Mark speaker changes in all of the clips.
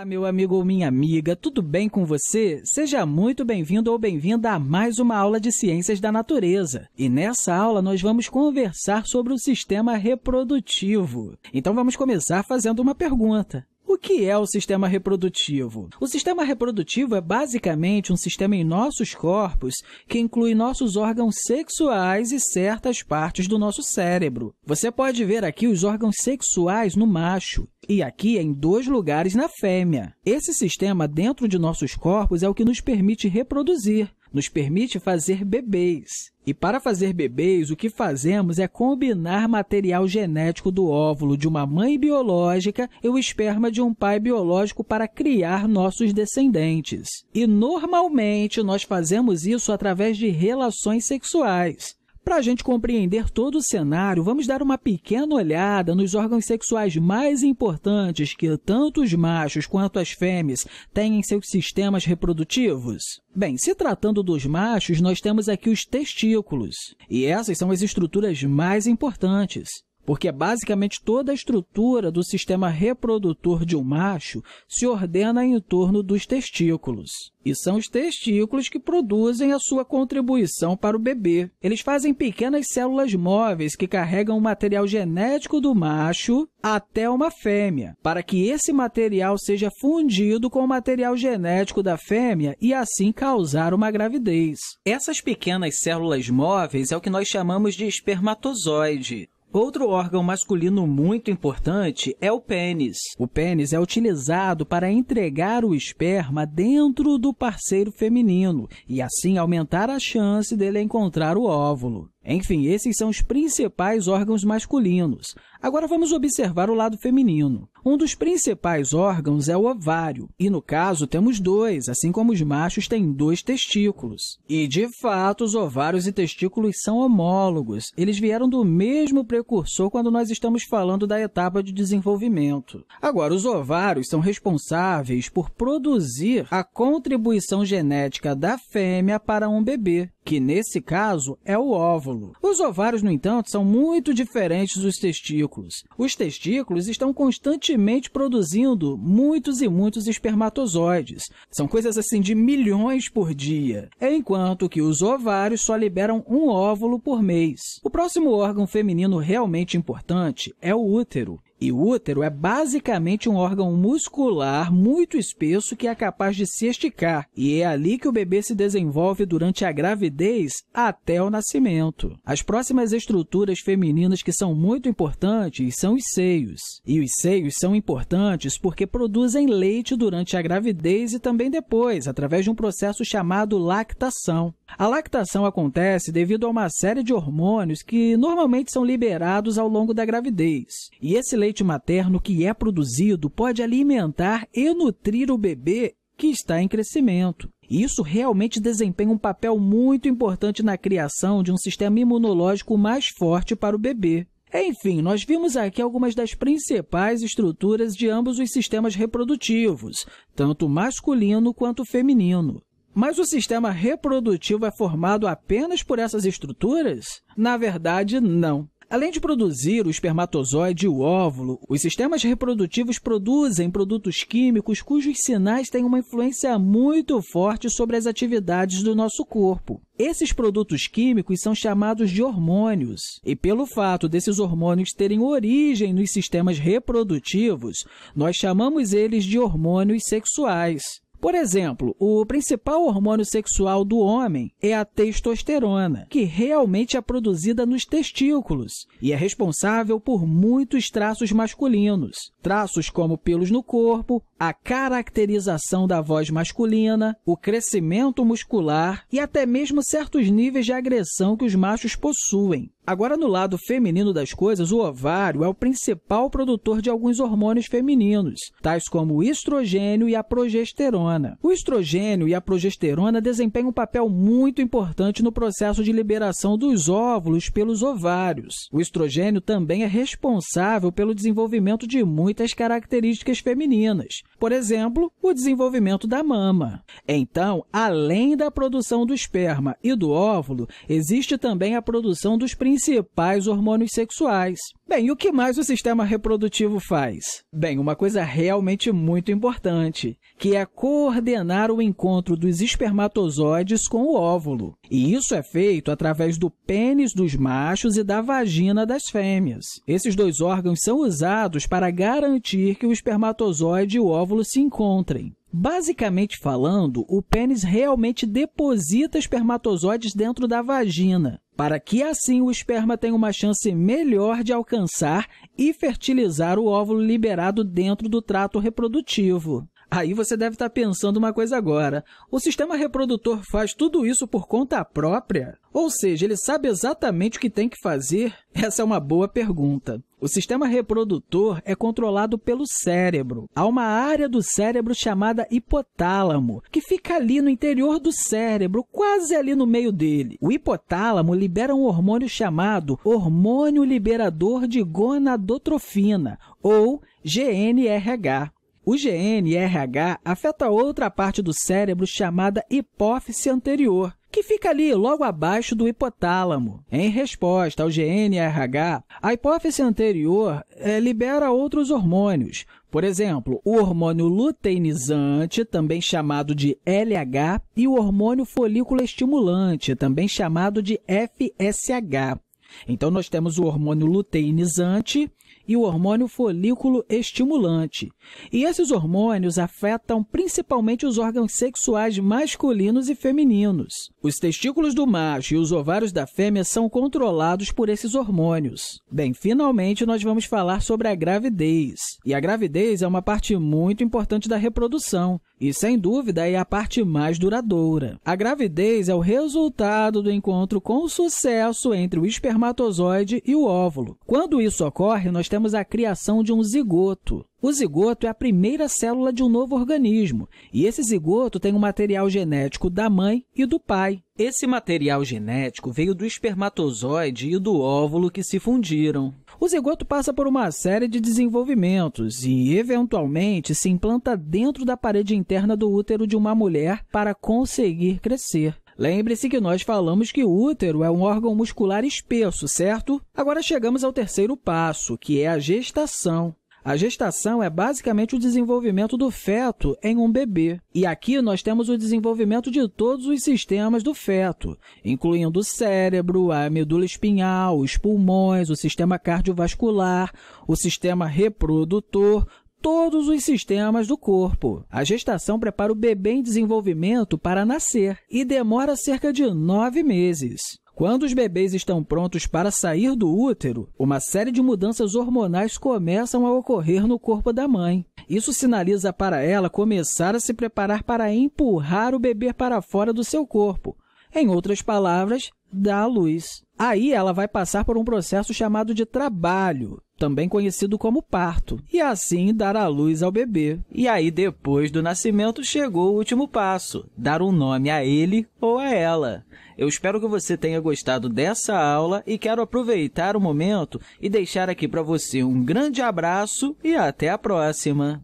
Speaker 1: meu amigo ou minha amiga, tudo bem com você? Seja muito bem-vindo ou bem-vinda a mais uma aula de Ciências da Natureza. E nessa aula nós vamos conversar sobre o sistema reprodutivo. Então vamos começar fazendo uma pergunta. O que é o sistema reprodutivo? O sistema reprodutivo é basicamente um sistema em nossos corpos que inclui nossos órgãos sexuais e certas partes do nosso cérebro. Você pode ver aqui os órgãos sexuais no macho e aqui em dois lugares na fêmea. Esse sistema dentro de nossos corpos é o que nos permite reproduzir, nos permite fazer bebês. E para fazer bebês, o que fazemos é combinar material genético do óvulo de uma mãe biológica e o esperma de um pai biológico para criar nossos descendentes. E, normalmente, nós fazemos isso através de relações sexuais. Para a gente compreender todo o cenário, vamos dar uma pequena olhada nos órgãos sexuais mais importantes que tanto os machos quanto as fêmeas têm em seus sistemas reprodutivos. Bem, se tratando dos machos, nós temos aqui os testículos, e essas são as estruturas mais importantes, porque basicamente toda a estrutura do sistema reprodutor de um macho se ordena em torno dos testículos. E são os testículos que produzem a sua contribuição para o bebê. Eles fazem pequenas células móveis que carregam o material genético do macho até uma fêmea, para que esse material seja fundido com o material genético da fêmea e assim causar uma gravidez. Essas pequenas células móveis é o que nós chamamos de espermatozoide. Outro órgão masculino muito importante é o pênis. O pênis é utilizado para entregar o esperma dentro do parceiro feminino e, assim, aumentar a chance dele encontrar o óvulo. Enfim, esses são os principais órgãos masculinos. Agora vamos observar o lado feminino. Um dos principais órgãos é o ovário, e no caso temos dois, assim como os machos têm dois testículos. E, de fato, os ovários e testículos são homólogos. Eles vieram do mesmo precursor quando nós estamos falando da etapa de desenvolvimento. Agora, os ovários são responsáveis por produzir a contribuição genética da fêmea para um bebê, que, nesse caso, é o óvulo. Os ovários, no entanto, são muito diferentes dos testículos. Os testículos estão constantemente produzindo muitos e muitos espermatozoides. São coisas assim de milhões por dia, enquanto que os ovários só liberam um óvulo por mês. O próximo órgão feminino realmente importante é o útero. E o útero é basicamente um órgão muscular muito espesso que é capaz de se esticar, e é ali que o bebê se desenvolve durante a gravidez até o nascimento. As próximas estruturas femininas que são muito importantes são os seios. E os seios são importantes porque produzem leite durante a gravidez e também depois, através de um processo chamado lactação. A lactação acontece devido a uma série de hormônios que normalmente são liberados ao longo da gravidez. E esse leite materno que é produzido pode alimentar e nutrir o bebê que está em crescimento. E isso realmente desempenha um papel muito importante na criação de um sistema imunológico mais forte para o bebê. Enfim, nós vimos aqui algumas das principais estruturas de ambos os sistemas reprodutivos, tanto masculino quanto feminino. Mas o sistema reprodutivo é formado apenas por essas estruturas? Na verdade, não. Além de produzir o espermatozoide e o óvulo, os sistemas reprodutivos produzem produtos químicos cujos sinais têm uma influência muito forte sobre as atividades do nosso corpo. Esses produtos químicos são chamados de hormônios, e pelo fato desses hormônios terem origem nos sistemas reprodutivos, nós chamamos eles de hormônios sexuais. Por exemplo, o principal hormônio sexual do homem é a testosterona, que realmente é produzida nos testículos e é responsável por muitos traços masculinos. Traços como pelos no corpo, a caracterização da voz masculina, o crescimento muscular e até mesmo certos níveis de agressão que os machos possuem. Agora, no lado feminino das coisas, o ovário é o principal produtor de alguns hormônios femininos, tais como o estrogênio e a progesterona. O estrogênio e a progesterona desempenham um papel muito importante no processo de liberação dos óvulos pelos ovários. O estrogênio também é responsável pelo desenvolvimento de muitas características femininas, por exemplo, o desenvolvimento da mama. Então, além da produção do esperma e do óvulo, existe também a produção dos principais principais hormônios sexuais. Bem, e o que mais o sistema reprodutivo faz? Bem, uma coisa realmente muito importante, que é coordenar o encontro dos espermatozoides com o óvulo. E isso é feito através do pênis dos machos e da vagina das fêmeas. Esses dois órgãos são usados para garantir que o espermatozoide e o óvulo se encontrem. Basicamente falando, o pênis realmente deposita espermatozoides dentro da vagina, para que assim o esperma tenha uma chance melhor de alcançar e fertilizar o óvulo liberado dentro do trato reprodutivo. Aí você deve estar pensando uma coisa agora, o sistema reprodutor faz tudo isso por conta própria? Ou seja, ele sabe exatamente o que tem que fazer? Essa é uma boa pergunta. O sistema reprodutor é controlado pelo cérebro. Há uma área do cérebro chamada hipotálamo, que fica ali no interior do cérebro, quase ali no meio dele. O hipotálamo libera um hormônio chamado hormônio liberador de gonadotrofina, ou GnRH. O GnRH afeta outra parte do cérebro chamada hipófise anterior, que fica ali logo abaixo do hipotálamo. Em resposta ao GnRH, a hipófise anterior libera outros hormônios. Por exemplo, o hormônio luteinizante, também chamado de LH, e o hormônio folículo estimulante, também chamado de FSH. Então, nós temos o hormônio luteinizante e o hormônio folículo estimulante. E esses hormônios afetam principalmente os órgãos sexuais masculinos e femininos. Os testículos do macho e os ovários da fêmea são controlados por esses hormônios. Bem, finalmente nós vamos falar sobre a gravidez. E a gravidez é uma parte muito importante da reprodução e, sem dúvida, é a parte mais duradoura. A gravidez é o resultado do encontro com sucesso entre o espermatozoide e o óvulo. Quando isso ocorre, nós temos a criação de um zigoto. O zigoto é a primeira célula de um novo organismo, e esse zigoto tem um material genético da mãe e do pai. Esse material genético veio do espermatozoide e do óvulo que se fundiram. O zigoto passa por uma série de desenvolvimentos e, eventualmente, se implanta dentro da parede interna do útero de uma mulher para conseguir crescer. Lembre-se que nós falamos que o útero é um órgão muscular espesso, certo? Agora chegamos ao terceiro passo, que é a gestação. A gestação é basicamente o desenvolvimento do feto em um bebê. E aqui nós temos o desenvolvimento de todos os sistemas do feto, incluindo o cérebro, a medula espinhal, os pulmões, o sistema cardiovascular, o sistema reprodutor, todos os sistemas do corpo. A gestação prepara o bebê em desenvolvimento para nascer e demora cerca de 9 meses. Quando os bebês estão prontos para sair do útero, uma série de mudanças hormonais começam a ocorrer no corpo da mãe. Isso sinaliza para ela começar a se preparar para empurrar o bebê para fora do seu corpo. Em outras palavras, dar à luz. Aí ela vai passar por um processo chamado de trabalho, também conhecido como parto, e assim dar à luz ao bebê. E aí, depois do nascimento, chegou o último passo, dar um nome a ele ou a ela. Eu espero que você tenha gostado dessa aula e quero aproveitar o momento e deixar aqui para você um grande abraço e até a próxima!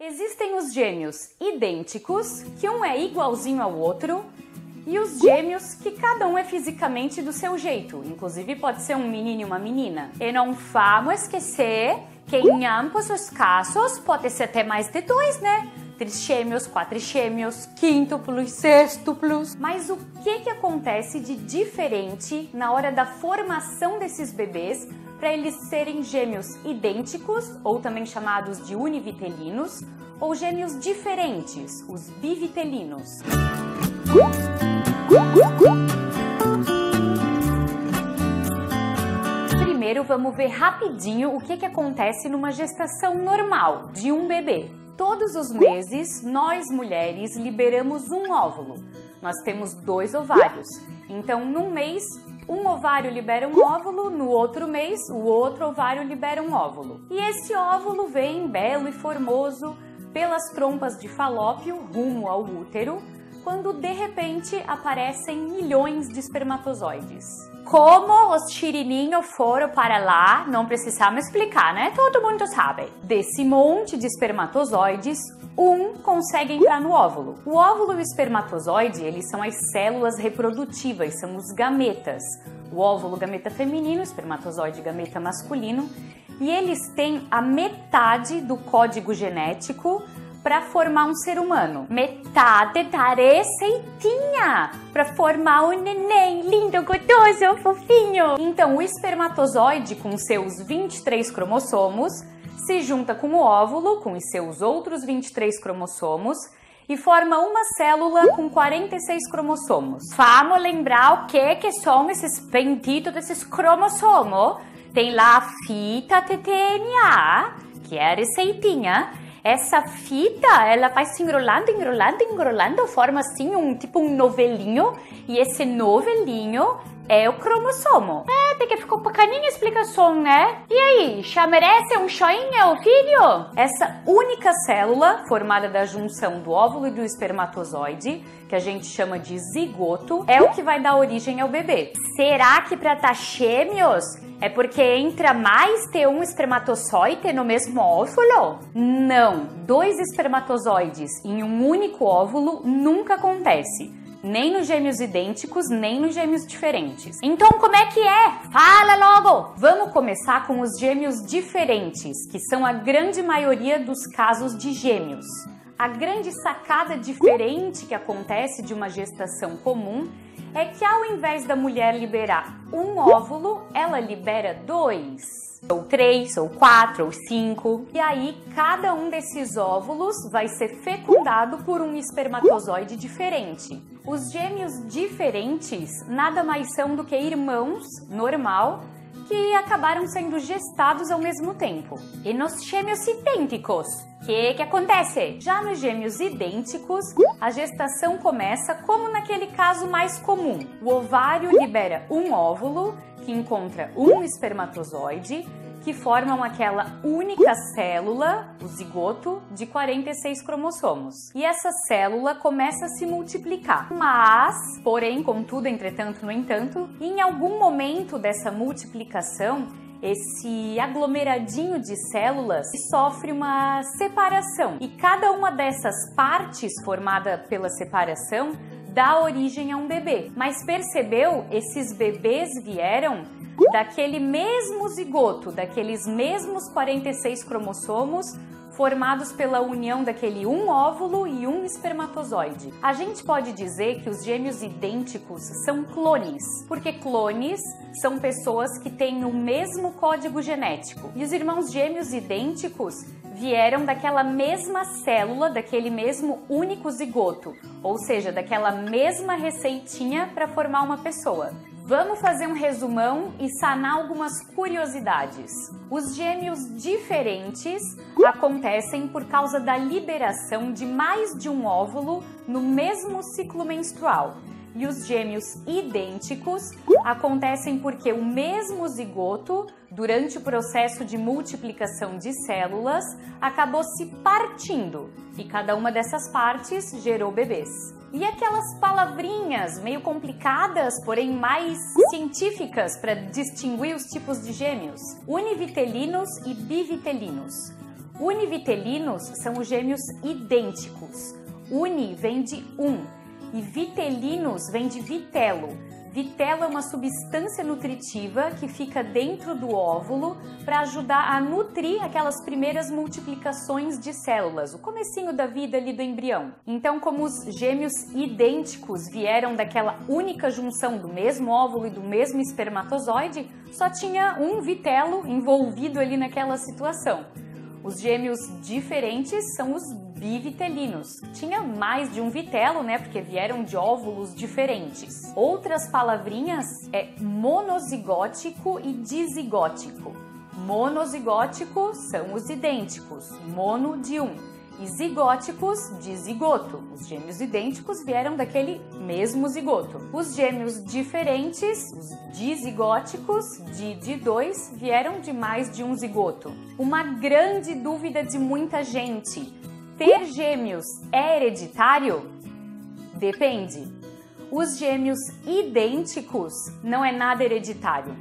Speaker 2: Existem os gêmeos idênticos, que um é igualzinho ao outro, e os gêmeos que cada um é fisicamente do seu jeito. Inclusive pode ser um menino e uma menina. E não vamos esquecer que em ambos os casos pode ser até mais de 2, né? Trigêmeos, quatrigêmeos, quíntuplos, sextuplos. Mas o que acontece de diferente na hora da formação desses bebês para eles serem gêmeos idênticos, ou também chamados de univitelinos, ou gêmeos diferentes, os bivitelinos? Primeiro, vamos ver rapidinho o que acontece numa gestação normal de um bebê. Todos os meses, nós mulheres liberamos um óvulo. Nós temos 2 ovários. Então, num mês, um ovário libera um óvulo, no outro mês, o outro ovário libera um óvulo. E esse óvulo vem belo e formoso pelas trompas de Falópio rumo ao útero, quando de repente aparecem milhões de espermatozoides. Como os chirininhos foram para lá, não precisamos explicar, né? Todo mundo sabe. Desse monte de espermatozoides, um consegue entrar no óvulo. O óvulo e o espermatozoide, eles são as células reprodutivas, são os gametas. O óvulo, gameta feminino, o espermatozoide, gameta masculino. E eles têm a metade do código genético para formar um ser humano. Metade da receitinha para formar um neném lindo, gostoso, fofinho. Então, o espermatozoide, com seus 23 cromossomos, se junta com o óvulo, com os seus outros 23 cromossomos, e forma uma célula com 46 cromossomos. Vamos lembrar o que são esses benditos desses cromossomos. Tem lá a fita tRNA, que é a receitinha. Essa fita, ela vai se enrolando, enrolando, enrolando, forma assim tipo um novelinho, e esse novelinho é o cromossomo. Até que ficou pequenininha a explicação, né? E aí, já merece um joinha, o filho? Essa única célula, formada da junção do óvulo e do espermatozoide, que a gente chama de zigoto, é o que vai dar origem ao bebê. Será que para tá gêmeos é porque entra mais de um espermatozoide no mesmo óvulo? Não, 2 espermatozoides em um único óvulo nunca acontece. Nem nos gêmeos idênticos, nem nos gêmeos diferentes. Então, como é que é? Fala logo! Vamos começar com os gêmeos diferentes, que são a grande maioria dos casos de gêmeos. A grande sacada diferente que acontece de uma gestação comum é que ao invés da mulher liberar um óvulo, ela libera 2. Ou 3, ou 4, ou 5. E aí, cada um desses óvulos vai ser fecundado por um espermatozoide diferente. Os gêmeos diferentes nada mais são do que irmãos, normal, que acabaram sendo gestados ao mesmo tempo. E nos gêmeos idênticos, o que acontece? Já nos gêmeos idênticos, a gestação começa como naquele caso mais comum. O ovário libera um óvulo, que encontra um espermatozoide, que formam aquela única célula, o zigoto, de 46 cromossomos. E essa célula começa a se multiplicar. Mas, porém, contudo, entretanto, no entanto, em algum momento dessa multiplicação, esse aglomeradinho de células sofre uma separação. E cada uma dessas partes formada pela separação dá origem a um bebê. Mas percebeu? Esses bebês vieram daquele mesmo zigoto, daqueles mesmos 46 cromossomos formados pela união daquele um óvulo e um espermatozoide. A gente pode dizer que os gêmeos idênticos são clones, porque clones são pessoas que têm o mesmo código genético. E os irmãos gêmeos idênticos vieram daquela mesma célula, daquele mesmo único zigoto, ou seja, daquela mesma receitinha para formar uma pessoa. Vamos fazer um resumão e sanar algumas curiosidades. Os gêmeos diferentes acontecem por causa da liberação de mais de um óvulo no mesmo ciclo menstrual. E os gêmeos idênticos acontecem porque o mesmo zigoto, durante o processo de multiplicação de células, acabou se partindo e cada uma dessas partes gerou bebês. E aquelas palavrinhas meio complicadas, porém mais científicas para distinguir os tipos de gêmeos? Univitelinos e bivitelinos. Univitelinos são os gêmeos idênticos. Uni vem de um e vitelinos vem de vitelo. Vitelo é uma substância nutritiva que fica dentro do óvulo para ajudar a nutrir aquelas primeiras multiplicações de células, o comecinho da vida ali do embrião. Então, como os gêmeos idênticos vieram daquela única junção do mesmo óvulo e do mesmo espermatozoide, só tinha um vitelo envolvido ali naquela situação. Os gêmeos diferentes são os bivitelinos. Tinha mais de um vitelo, né? Porque vieram de óvulos diferentes. Outras palavrinhas é monozigótico e dizigótico. Monozigótico são os idênticos, mono de um. E zigóticos de zigoto. Os gêmeos idênticos vieram daquele mesmo zigoto. Os gêmeos diferentes, os dizigóticos, de dois, vieram de mais de um zigoto. Uma grande dúvida de muita gente: ter gêmeos é hereditário? Depende. Os gêmeos idênticos não é nada hereditário,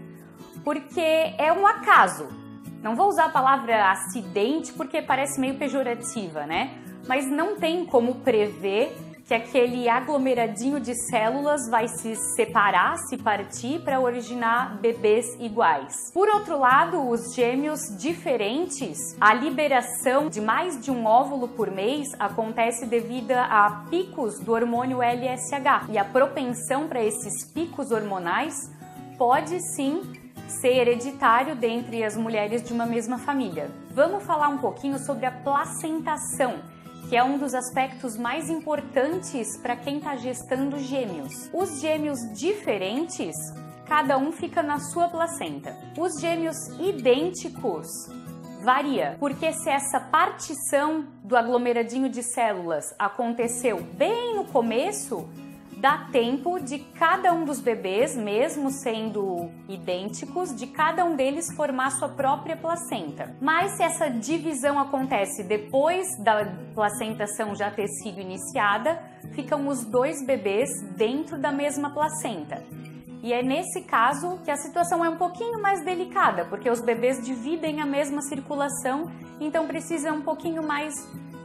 Speaker 2: porque é um acaso. Não vou usar a palavra acidente porque parece meio pejorativa, né? mas não tem como prever que aquele aglomeradinho de células vai se separar, se partir para originar bebês iguais. Por outro lado, os gêmeos diferentes, a liberação de mais de um óvulo por mês acontece devido a picos do hormônio LSH, e a propensão para esses picos hormonais pode sim ser hereditário dentre as mulheres de uma mesma família. Vamos falar um pouquinho sobre a placentação, que é um dos aspectos mais importantes para quem está gestando gêmeos. Os gêmeos diferentes, cada um fica na sua placenta. Os gêmeos idênticos varia, porque se essa partição do aglomeradinho de células aconteceu bem no começo, dá tempo de cada um dos bebês, mesmo sendo idênticos, de cada um deles formar sua própria placenta. Mas se essa divisão acontece depois da placentação já ter sido iniciada, ficam os dois bebês dentro da mesma placenta. E é nesse caso que a situação é um pouquinho mais delicada, porque os bebês dividem a mesma circulação, então precisa um pouquinho mais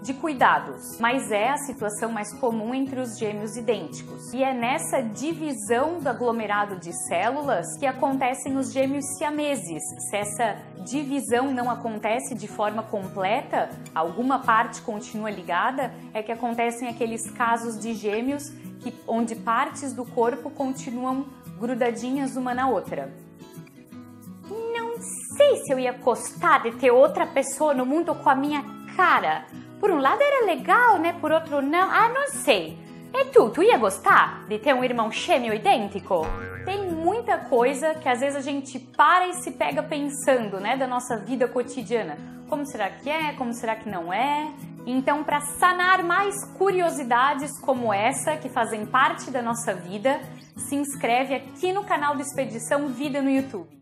Speaker 2: de cuidados, mas é a situação mais comum entre os gêmeos idênticos. E é nessa divisão do aglomerado de células que acontecem os gêmeos siameses. Se essa divisão não acontece de forma completa, alguma parte continua ligada, é que acontecem aqueles casos de gêmeos onde partes do corpo continuam grudadinhas uma na outra. Não sei se eu ia gostar de ter outra pessoa no mundo com a minha cara. Por um lado era legal, né? Por outro não. Ah, não sei. E tu ia gostar de ter um irmão gêmeo idêntico? Tem muita coisa que às vezes a gente para e se pega pensando, né? Da nossa vida cotidiana. Como será que é? Como será que não é? Então, para sanar mais curiosidades como essa, que fazem parte da nossa vida, se inscreve aqui no canal do Expedição Vida no YouTube.